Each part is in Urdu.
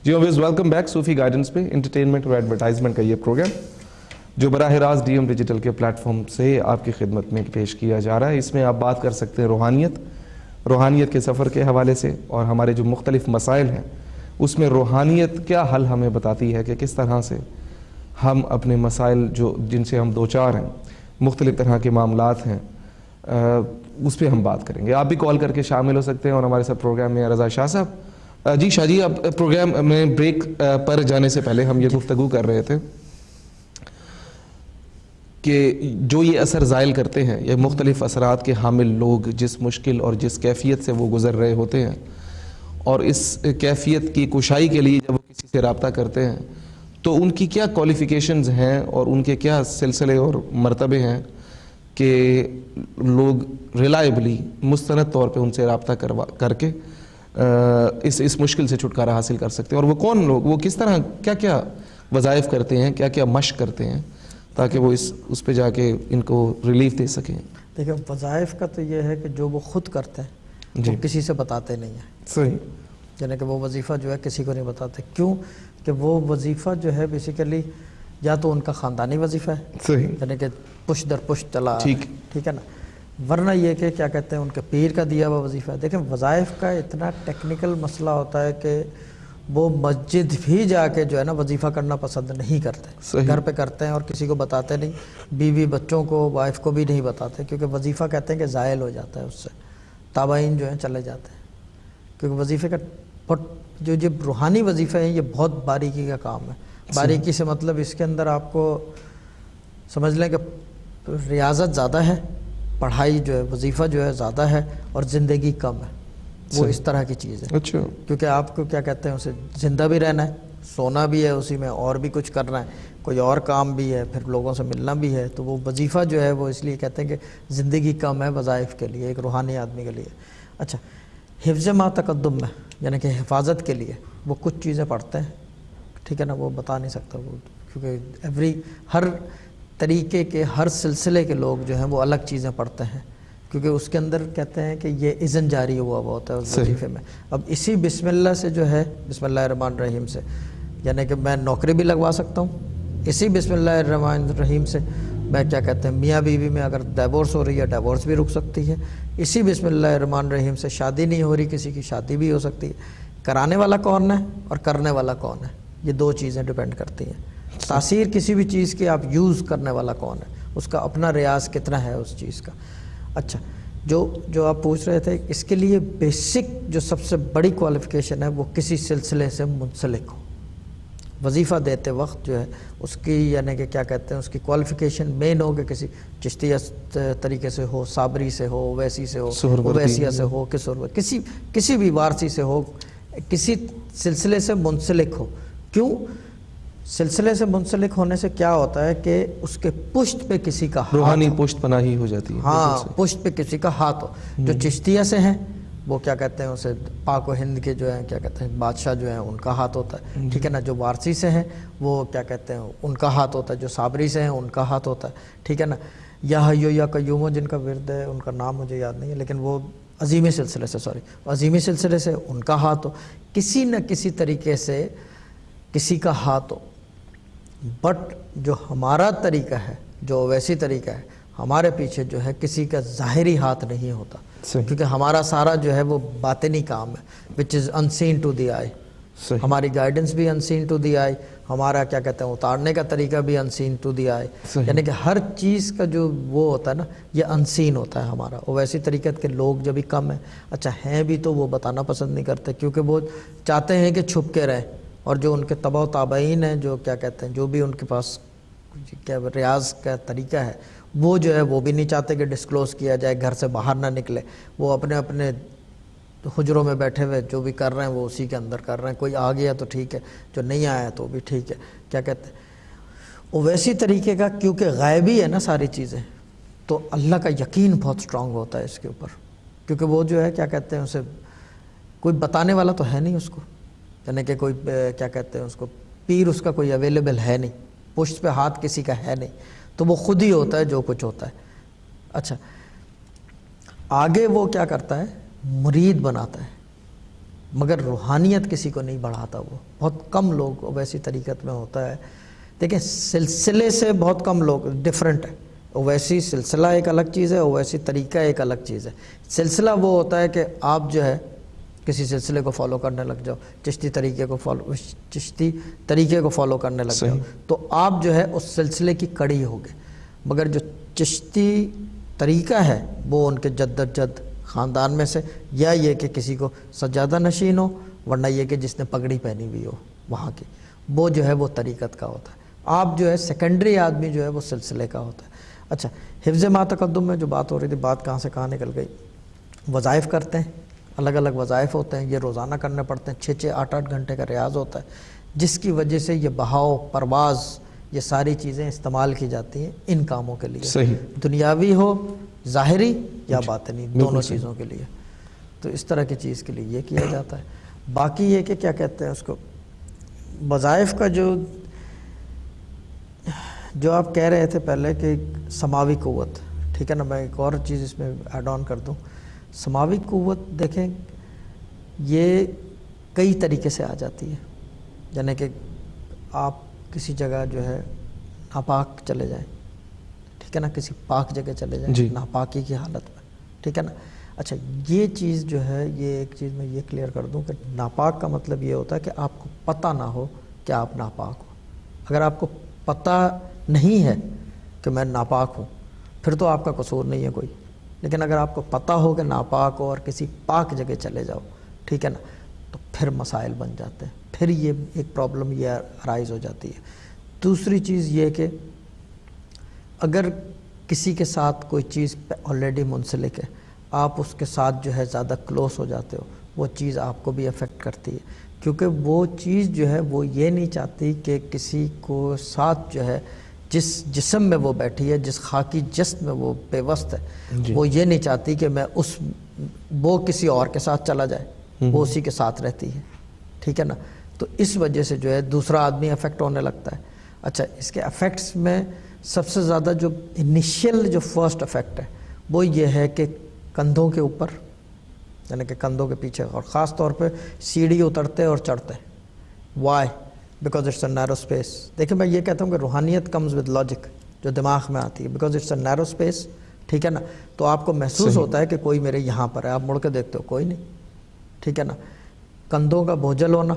جی ویز ویلکم بیک صوفی گائیڈنس پہ انٹرٹینمنٹ اور ایڈورٹائزمنٹ کا یہ پروگرام جو براہ راست ڈی ایم ڈیجیٹل کے پلیٹ فارم سے آپ کی خدمت میں پیش کیا جا رہا ہے. اس میں آپ بات کر سکتے ہیں روحانیت کے سفر کے حوالے سے, اور ہمارے جو مختلف مسائل ہیں اس میں روحانیت کیا حل ہمیں بتاتی ہے کہ کس طرح سے ہم اپنے مسائل جو جن سے ہم دو چار ہیں, مختلف طرح کے معاملات ہیں, اس پہ ہم بات کریں گے. آپ بھی کال کر کے شامل ہو سکتے ہیں. اور ہمارے ساتھ پروگرام میں رضا شاہ صاحب. جی شاہ جی, اب پروگرام میں بریک پر جانے سے پہلے ہم یہ گفتگو کر رہے تھے کہ جو یہ اثر زائل کرتے ہیں, یہ مختلف اثرات کے حامل لوگ جس مشکل اور جس کیفیت سے وہ گزر رہے ہوتے ہیں, اور اس کیفیت کی کشائی کے لیے جب وہ کسی سے رابطہ کرتے ہیں تو ان کی کیا کوالیفیکیشنز ہیں اور ان کے کیا سلسلے اور مرتبے ہیں کہ لوگ ریلائبلی مستند طور پہ ان سے رابطہ کر کے اس مشکل سے چھٹکارا حاصل کر سکتے ہیں. اور وہ کون لوگ, وہ کس طرح کیا کیا وظائف کرتے ہیں, کیا کیا مشق کرتے ہیں تاکہ وہ اس پہ جا کے ان کو ریلیف دے سکیں. دیکھیں, وظائف کا تو یہ ہے کہ جو وہ خود کرتے ہیں وہ کسی سے بتاتے نہیں ہیں. صحیح. یعنی کہ وہ وظیفہ جو ہے کسی کو نہیں بتاتے. کیوں کہ وہ وظیفہ جو ہے بیسیکلی یا تو ان کا خاندانی وظیفہ ہے, صحیح, یعنی کہ پشت در پشت چلا, ٹھیک ہے نا, ورنہ یہ کہ کیا کہتے ہیں ان کے پیر کا دیا ہوا وظیفہ ہے. دیکھیں وظائف کا اتنا ٹیکنیکل مسئلہ ہوتا ہے کہ وہ مسجد بھی جا کے جو ہے نا وظیفہ کرنا پسند نہیں کرتے, گھر پہ کرتے ہیں اور کسی کو بتاتے نہیں, بیوی بچوں کو وائف کو بھی نہیں بتاتے, کیونکہ وظیفہ کہتے ہیں کہ زائل ہو جاتا ہے, اس سے تابعین جو ہیں چلے جاتے ہیں. کیونکہ وظیفے کا جو یہ روحانی وظیفے ہیں یہ بہت باریکی کا کام ہے. باریکی سے مطلب اس کے اندر آپ کو سمجھ لیں کہ ریاضت زیادہ ہے, پڑھائی جو ہے وظیفہ جو ہے زیادہ ہے, اور زندگی کم ہے. وہ اس طرح کی چیز ہے. اچھا. کیونکہ آپ کو کیا کہتے ہیں اسے زندہ بھی رہنا ہے, سونا بھی ہے اسی میں, اور بھی کچھ کرنا ہے, کوئی اور کام بھی ہے, پھر لوگوں سے ملنا بھی ہے. تو وہ وظیفہ جو ہے وہ اس لیے کہتے ہیں کہ زندگی کم ہے وظائف کے لیے, ایک روحانی آدمی کے لیے. اچھا, حفظ ما تقدم میں یعنی کہ حفاظت کے لیے وہ کچھ چیزیں پڑھتے ہیں, ٹھیک ہے نا, وہ بتا نہیں سکتا وہ, کیونکہ ہر طریقے کے ہر سلسلے کے لوگ جو ہیں وہ الگ چیزیں پڑھتے ہیں, کیونکہ اس کے اندر کہتے ہیں کہ یہ اذن جاری ہوا ہوتا ہے اس وظیفے میں. اب اسی بسم اللہ سے جو ہے, بسم اللہ الرحمن الرحیم سے, یعنی کہ میں نوکری بھی لگوا سکتا ہوں. اسی بسم اللہ الرحمن الرحیم سے میں کیا کہتے ہیں میاں بیوی میں اگر ڈیورس ہو رہی ہے ڈیورس بھی رک سکتی ہے. اسی بسم اللہ الرحمن الرحیم سے شادی نہیں ہو رہی کسی کی, شادی بھی ہو سکتی ہے. کرانے والا کون ہے اور کرنے والا کون ہے, یہ دو چیزیں ڈیپینڈ کرتی ہیں. تاثیر کسی بھی چیز کی آپ یوز کرنے والا کون ہے, اس کا اپنا ریاض کتنا ہے اس چیز کا. اچھا, جو آپ پوچھ رہے تھے, اس کے لیے بیسک جو سب سے بڑی کوالیفیکیشن ہے وہ کسی سلسلے سے منسلک ہو. وظیفہ دیتے وقت جو ہے اس کی یعنی کہ کیا کہتے ہیں اس کی کوالیفیکیشن مین ہو کہ کسی چشتیہ طریقے سے ہو, صابری سے ہو, ویسی سے ہو, ویسیہ سے ہو, کسی بھی وارسی سے ہو, کسی سلسلے سے منسلک ہو. کیوں سلسلے سے منسلک ہونے سے کیا ہوتا ہے کہ اس کے پشت پہ کسی کا ہاتھ, روحانی پشت پناہی ہو جاتی ہے. ہاں, پشت پہ کسی کا ہاتھ ہو. جو چشتیہ سے ہیں وہ کیا کہتے ہیں اسے پاک و ہند کے جو ہیں کیا کہتے ہیں بادشاہ جو ہیں ان کا ہاتھ ہوتا ہے, ٹھیک ہے نا. جو وارسی سے ہیں وہ کیا کہتے ہیں ان کا ہاتھ ہوتا ہے. جو صابری سے ہیں ان کا ہاتھ ہوتا ہے, ٹھیک ہے نا. یا حیو یا قیوم جن کا ورد ہے, ان کا نام مجھے یاد نہیں ہے, لیکن وہ عظیمی سلسلے سے عظیمی سلسلے سے ان کا ہاتھ ہو. کسی نہ کسی طریقے سے کسی کا ہاتھ ہو. بٹ جو ہمارا طریقہ ہے, جو ویسی طریقہ ہے, ہمارے پیچھے جو ہے کسی کا ظاہری ہاتھ نہیں ہوتا, کیونکہ ہمارا سارا جو ہے وہ باطنی کام ہے, which is unseen to the eye. ہماری گائیڈنس بھی unseen to the eye, ہمارا کیا کہتے ہیں اتارنے کا طریقہ بھی unseen to the eye. یعنی کہ ہر چیز کا جو وہ ہوتا ہے نا یہ unseen ہوتا ہے ہمارا. اور ویسی طریقت کے لوگ جب بھی کم ہیں, اچھا ہیں بھی تو وہ بتانا پسند نہیں کرتے, کیونکہ وہ چاہتے ہیں کہ چھپ کے رہیں. اور جو ان کے تبع و تابعین ہیں, جو کیا کہتے ہیں جو بھی ان کے پاس کیا ریاض کا طریقہ ہے, وہ جو ہے وہ بھی نہیں چاہتے کہ ڈسکلوز کیا جائے, گھر سے باہر نہ نکلے. وہ اپنے اپنے حجروں میں بیٹھے ہوئے جو بھی کر رہے ہیں وہ اسی کے اندر کر رہے ہیں. کوئی آ گیا تو ٹھیک ہے, جو نہیں آیا تو بھی ٹھیک ہے, کیا کہتے ہیں. وہ ویسی طریقے کا, کیونکہ غائبی ہے نا ساری چیزیں, تو اللہ کا یقین بہت سٹرونگ ہوتا ہے اس کے اوپر. کیونکہ وہ جو ہے کیا کہتے ہیں اسے کوئی بتانے والا تو ہے نہیں اس کو, یعنی کہ کوئی کیا کہتے ہیں اس کو پیر اس کا کوئی اویلیبل ہے نہیں, پشت پہ ہاتھ کسی کا ہے نہیں, تو وہ خود ہی ہوتا ہے جو کچھ ہوتا ہے. اچھا, آگے وہ کیا کرتا ہے, مرید بناتا ہے. مگر روحانیت کسی کو نہیں بڑھاتا. وہ بہت کم لوگ اویسی طریقت میں ہوتا ہے. دیکھیں سلسلے سے بہت کم لوگ ڈفرینٹ ہے. اویسی سلسلہ ایک الگ چیز ہے, اویسی طریقہ ایک الگ چیز ہے. سلسلہ وہ ہوتا ہے کہ آپ جو ہے کسی سلسلے کو فالو کرنے لگ جاؤ, چشتی طریقے کو فالو کرنے لگ جاؤ, تو آپ جو ہے اس سلسلے کی کڑی ہوگے. مگر جو چشتی طریقہ ہے وہ ان کے جد خاندان میں سے, یا یہ کہ کسی کو سجادہ نشین ہو, ورنہ یہ کہ جس نے پگڑی پہنی ہوئی ہو وہاں کی, وہ جو ہے وہ طریقت کا ہوتا ہے. آپ جو ہے سیکنڈری آدمی جو ہے وہ سلسلے کا ہوتا ہے. اچھا, حفظ ما تقدم میں جو بات ہو رہی تھی, بات کہاں سے کہاں نکل گئی. وظائف کرتے ہیں, الگ الگ وظائف ہوتے ہیں, یہ روزانہ کرنے پڑتے ہیں, 6 8 گھنٹے کا ریاض ہوتا ہے, جس کی وجہ سے یہ بہاؤ پرواز یہ ساری چیزیں استعمال کی جاتی ہیں ان کاموں کے لیے. صحیح. دنیاوی ہو, ظاہری یا باطنی, دونوں چیزوں کے لیے. تو اس طرح کی چیز کے لیے یہ کیا جاتا ہے. باقی یہ کہ کیا کہتے ہیں اس کو, وظائف کا جو آپ کہہ رہے تھے پہلے کہ سماوی قوت, ٹھیک ہے نا, میں ایک اور چیز اس میں ایڈ آن کر دوں. سماوی قوت دیکھیں یہ کئی طریقے سے آ جاتی ہے. یعنی کہ آپ کسی جگہ جو ہے ناپاک چلے جائیں, ٹھیک ہے نا, کسی پاک جگہ چلے جائیں ناپاکی کی حالت میں, ٹھیک ہے نا. اچھا, یہ چیز جو ہے, یہ ایک چیز میں یہ کلیئر کر دوں کہ ناپاک کا مطلب یہ ہوتا ہے کہ آپ کو پتہ نہ ہو کہ آپ ناپاک ہو. اگر آپ کو پتہ نہیں ہے کہ میں ناپاک ہوں, پھر تو آپ کا قصور نہیں ہے کوئی. لیکن اگر آپ کو پتہ ہو کہ ناپاک ہو اور کسی پاک جگہ چلے جاؤ, ٹھیک ہے نا, تو پھر مسائل بن جاتے ہیں, پھر یہ ایک پرابلم یہ ارائز ہو جاتی ہے. دوسری چیز یہ کہ اگر کسی کے ساتھ کوئی چیز آلریڈی منسلک ہے, آپ اس کے ساتھ جو ہے زیادہ کلوز ہو جاتے ہو, وہ چیز آپ کو بھی افیکٹ کرتی ہے. کیونکہ وہ چیز جو ہے وہ یہ نہیں چاہتی کہ کسی کو ساتھ جو ہے جس جسم میں وہ بیٹھی ہے, جس خاکی جسم میں وہ پیوست ہے, وہ یہ نہیں چاہتی کہ میں وہ کسی اور کے ساتھ چلا جائے, وہ اسی کے ساتھ رہتی ہے, ٹھیک ہے نا. تو اس وجہ سے جو ہے دوسرا آدمی افیکٹ ہونے لگتا ہے. اچھا, اس کے افیکٹس میں سب سے زیادہ جو انیشیل جو فرسٹ افیکٹ ہے وہ یہ ہے کہ کندھوں کے اوپر, یعنی کہ کندھوں کے پیچھے, اور خاص طور پہ سیڑھی اترتے اور چڑھتے. Why? Because it's a narrow space. دیکھیں میں یہ کہتا ہوں کہ روحانیت کمز ود لاجک, جو دماغ میں آتی ہے, because it's a narrow space, ٹھیک ہے نا. تو آپ کو محسوس ہوتا ہے کہ کوئی میرے یہاں پر ہے, آپ مڑ کے دیکھتے ہو کوئی نہیں, ٹھیک ہے نا. کندھوں کا بوجھل ہونا,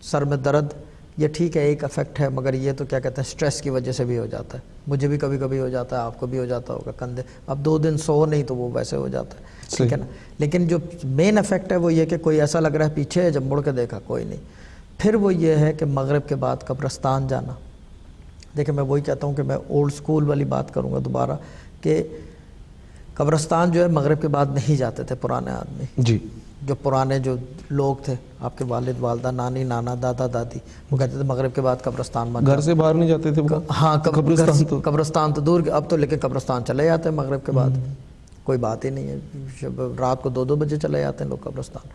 سر میں درد, یہ ٹھیک ہے ایک افیکٹ ہے, مگر یہ تو کیا کہتے ہیں سٹریس کی وجہ سے بھی ہو جاتا ہے. مجھے بھی کبھی کبھی ہو جاتا ہے, آپ کو بھی ہو جاتا ہوگا کندھے, اب 2 دن سو نہیں تو وہ ویسے ہو جاتا ہے, ٹھیک ہے نا. لیکن جو مین افیکٹ ہے وہ یہ کہ کوئی ایسا لگ رہا ہے پیچھے ہے, جب مڑ کے دیکھا کوئی نہیں. پھر وہ یہ ہے کہ مغرب کے بعد قبرستان جانا. دیکھیں میں وہی کہتا ہوں کہ میں اولڈ سکول والی بات کروں گا دوبارہ, کہ قبرستان جو ہے مغرب کے بعد نہیں جاتے تھے پرانے آدمی. جی. جو پرانے جو لوگ تھے, آپ کے والد والدہ, نانی نانا, دادا دادی, وہ کہتے تھے مغرب کے بعد قبرستان مت جاؤ. گھر سے باہر نہیں جاتے تھے. ہاں, قبرستان تو دور, اب تو لیکن قبرستان چلے جاتے ہیں مغرب کے بعد, کوئی بات ہی نہیں ہے. رات کو 2 بجے چلے جاتے ہیں لوگ قبرستان.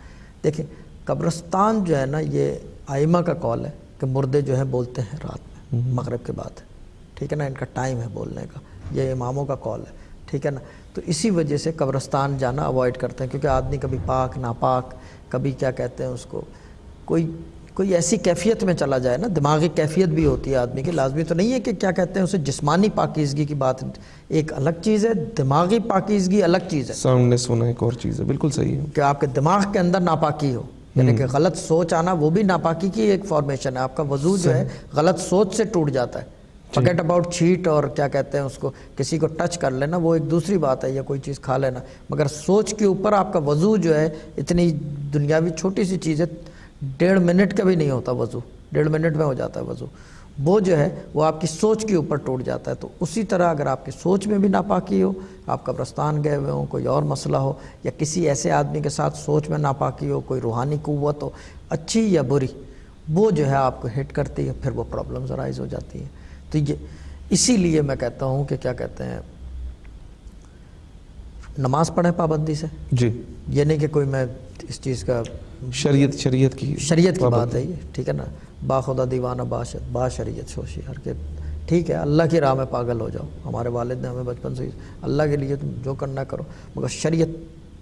دیکھیں قبرستان جو ہے نا, یہ ائمہ کا قول ہے کہ مردے جو ہیں بولتے ہیں رات میں مغرب کے بعد, ٹھیک ہے نا, ان کا ٹائم ہے بولنے کا, یہ اماموں کا قول ہے, ٹھیک ہے نا. تو اسی وجہ سے قبرستان جانا اوائڈ کرتے ہیں, کیونکہ آدمی کبھی پاک ناپاک, کبھی کیا کہتے ہیں اس کو, کوئی ایسی کیفیت میں چلا جائے نا, دماغی کیفیت بھی ہوتی ہے آدمی کی. لازمی تو نہیں ہے کہ کیا کہتے ہیں اسے جسمانی پاکیزگی کی بات ایک الگ چیز ہے, دماغی پاکیزگی الگ چیز ہے. ساؤنڈنس ہونا ایک اور چیز ہے, بالکل صحیح ہے. کہ آپ کے دماغ کے اندر ناپاکی ہو, یعنی کہ غلط سوچ آنا, وہ بھی ناپاکی کی ایک فارمیشن ہے. آپ کا وضو جو ہے غلط سوچ سے ٹوٹ جاتا ہے. فارگیٹ اباؤٹ چھیٹ اور کیا کہتے ہیں اس کو, کسی کو ٹچ کر لینا وہ ایک دوسری بات ہے, یا کوئی چیز کھا لینا, مگر سوچ کے اوپر آپ کا وضو جو ہے اتنی دنیاوی چھوٹی سی چیز ہے, 1.5 منٹ کا بھی نہیں ہوتا وضو, 1.5 منٹ میں ہو جاتا ہے وضو. وہ جو ہے وہ آپ کی سوچ کے اوپر ٹوٹ جاتا ہے. تو اسی طرح اگر آپ کی سوچ میں بھی ناپاکی ہو, آپ قبرستان گئے ہوئے ہوں, کوئی اور مسئلہ ہو, یا کسی ایسے آدمی کے ساتھ سوچ میں ناپاکی ہو, کوئی روحانی قوت ہو, اچھی یا بری, وہ جو ہے آپ کو ہٹ کرتی ہے, پھر وہ پرابلمز ارائز ہو جاتی ہیں. تو یہ اسی لیے میں کہتا ہوں کہ کیا کہتے ہیں نماز پڑھیں پابندی سے. جی. یہ نہیں کہ کوئی میں اس چیز کا شریعت کی بات ہے یہ, ٹھیک ہے نا. باخدا دیوانہ باشد با شریعت شوشی ہر کے, ٹھیک ہے, اللہ کی راہ میں پاگل ہو جاؤ. ہمارے والد نے ہمیں بچپن سے اللہ کے لیے تم جو کرنا کرو, مگر شریعت